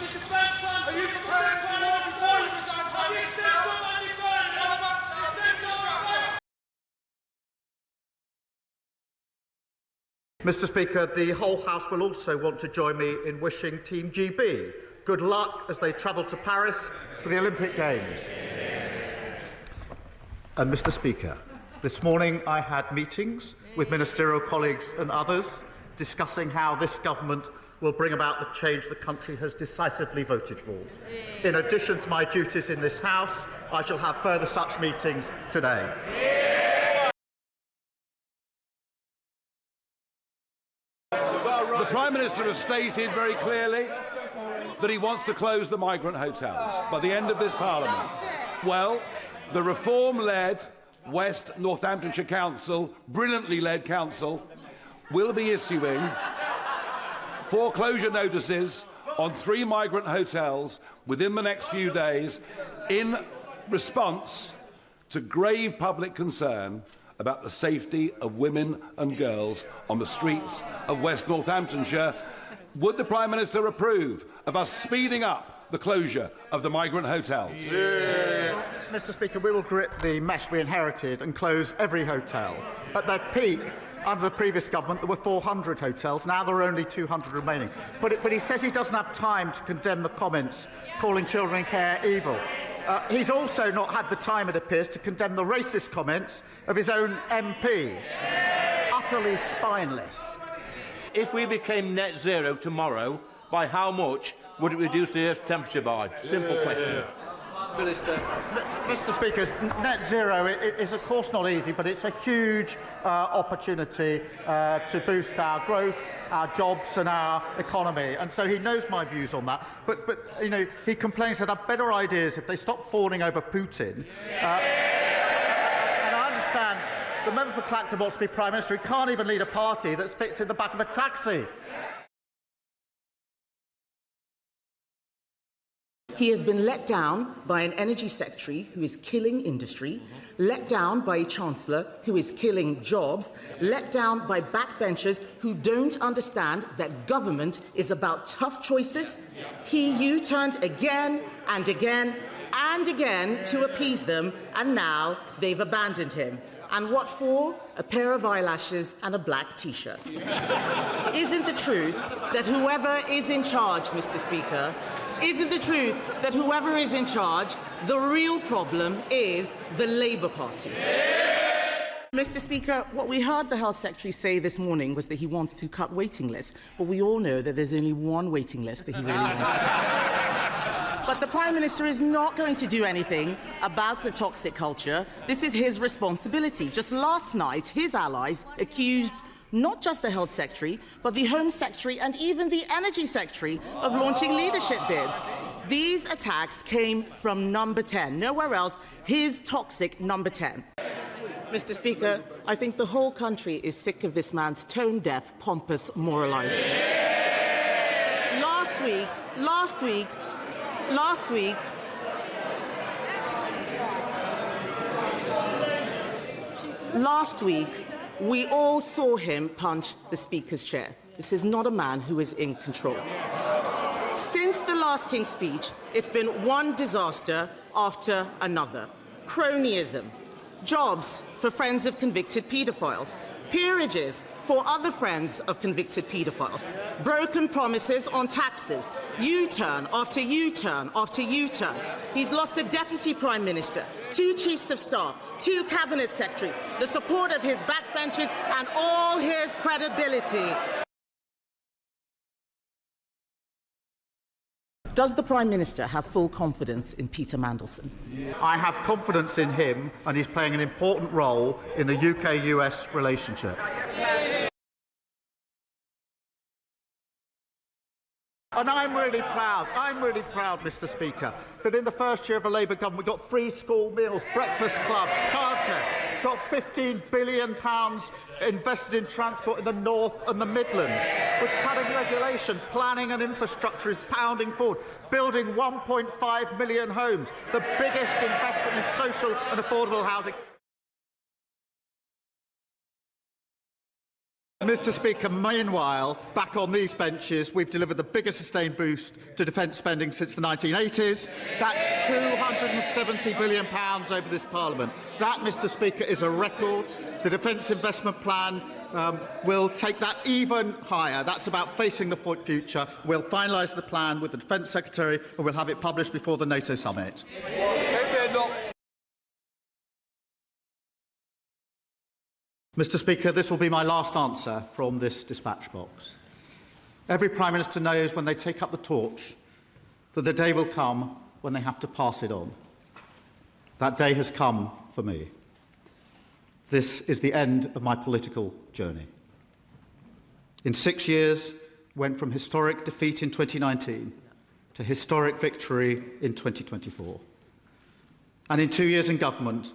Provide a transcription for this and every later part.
Are you preparing to walk before you resign, Prime Minister? Mr. Speaker, the whole House will also want to join me in wishing Team GB good luck as they travel to Paris for the Olympic Games. And Mr. Speaker, this morning I had meetings with ministerial colleagues and others discussing how this government will bring about the change the country has decisively voted for. In addition to my duties in this House, I shall have further such meetings today. The Prime Minister has stated very clearly that he wants to close the migrant hotels by the end of this Parliament. Well, the reform-led West Northamptonshire Council, brilliantly led council, will be issuing foreclosure notices on 3 migrant hotels within the next few days in response to grave public concern about the safety of women and girls on the streets of West Northamptonshire. Would the Prime Minister approve of us speeding up the closure of the migrant hotels? Yeah. Mr. Speaker, we will correct the mess we inherited and close every hotel. At their peak, under the previous government, there were 400 hotels. Now there are only 200 remaining. But he says he doesn't have time to condemn the comments calling children in care evil. He's also not had the time, it appears, to condemn the racist comments of his own MP. Utterly spineless. If we became net zero tomorrow, by how much would it reduce the Earth's temperature by? Simple question. Minister. Mr. Speaker, net zero is of course not easy, but it's a huge opportunity to boost our growth, our jobs and our economy. And so he knows my views on that. But you know, he complains that have better ideas if they stop fawning over Putin. And I understand the member for Clacton wants to be Prime Minister. He can't even lead a party that fits in the back of a taxi. He has been let down by an energy secretary who is killing industry, let down by a chancellor who is killing jobs, let down by backbenchers who don't understand that government is about tough choices. He U-turned again and again and again to appease them, and now they've abandoned him. And what for? A pair of eyelashes and a black T-shirt. Isn't the truth that whoever is in charge, Mr. Speaker, isn't the truth that whoever is in charge, the real problem is the Labour Party? Mr. Speaker, what we heard the Health Secretary say this morning was that he wants to cut waiting lists, but we all know that there's only one waiting list that he really wants to cut. But the Prime Minister is not going to do anything about the toxic culture. This is his responsibility. Just last night, his allies accused not just the Health Secretary, but the Home Secretary and even the Energy Secretary of launching leadership bids. These attacks came from number 10, nowhere else, his toxic number 10. Mr. Speaker, I think the whole country is sick of this man's tone-deaf, pompous moralising. Last week, we all saw him punch the Speaker's chair. This is not a man who is in control. Since the last King's speech, it's been one disaster after another. Cronyism, jobs for friends of convicted paedophiles, peerages for other friends of convicted paedophiles, broken promises on taxes, U-turn after U-turn after U-turn. He's lost a Deputy Prime Minister, 2 Chiefs of Staff, 2 Cabinet Secretaries, the support of his backbenchers and all his credibility. Does the Prime Minister have full confidence in Peter Mandelson? I have confidence in him, and he's playing an important role in the UK-US relationship. And I'm really proud, Mr. Speaker, that in the first year of a Labour government we got free school meals, breakfast clubs, childcare, got £15 billion invested in transport in the North and the Midlands. We're cutting regulation, planning and infrastructure is pounding forward, building 1.5 million homes, the biggest investment in social and affordable housing. Mr Speaker, meanwhile, back on these benches, we've delivered the biggest sustained boost to defence spending since the 1980s. That's £270 billion over this Parliament. That, Mr Speaker, is a record. The Defence Investment Plan will take that even higher. That's about facing the future. We'll finalise the plan with the Defence Secretary and we'll have it published before the NATO summit. Mr Speaker, this will be my last answer from this dispatch box. Every Prime Minister knows when they take up the torch that the day will come when they have to pass it on. That day has come for me. This is the end of my political journey. In 6 years, went from historic defeat in 2019 to historic victory in 2024. And in 2 years in government,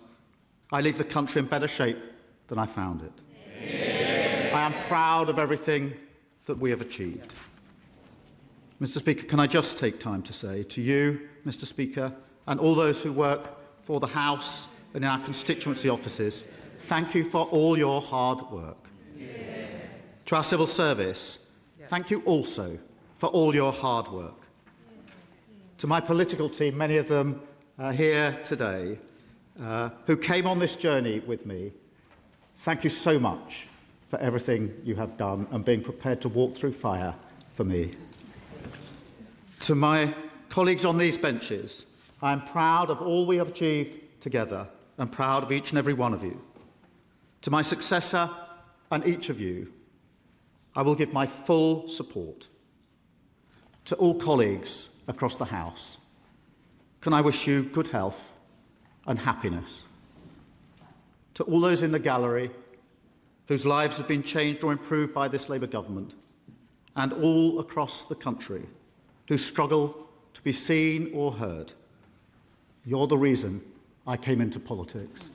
I leave the country in better shape than I found it. Yeah. I am proud of everything that we have achieved. Mr Speaker, can I just take time to say to you, Mr Speaker, and all those who work for the House and in our constituency offices, thank you for all your hard work. Yeah. To our civil service, thank you also for all your hard work. To my political team, many of them here today, who came on this journey with me, thank you so much for everything you have done and being prepared to walk through fire for me. To my colleagues on these benches, I am proud of all we have achieved together and proud of each and every one of you. To my successor and each of you, I will give my full support. To all colleagues across the House, can I wish you good health and happiness. To all those in the gallery whose lives have been changed or improved by this Labour government, and all across the country who struggle to be seen or heard, you're the reason I came into politics.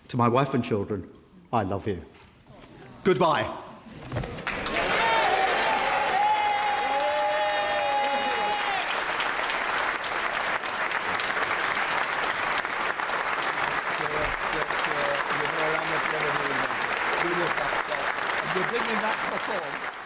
To my wife and children, I love you. Goodbye. You're bringing that perform.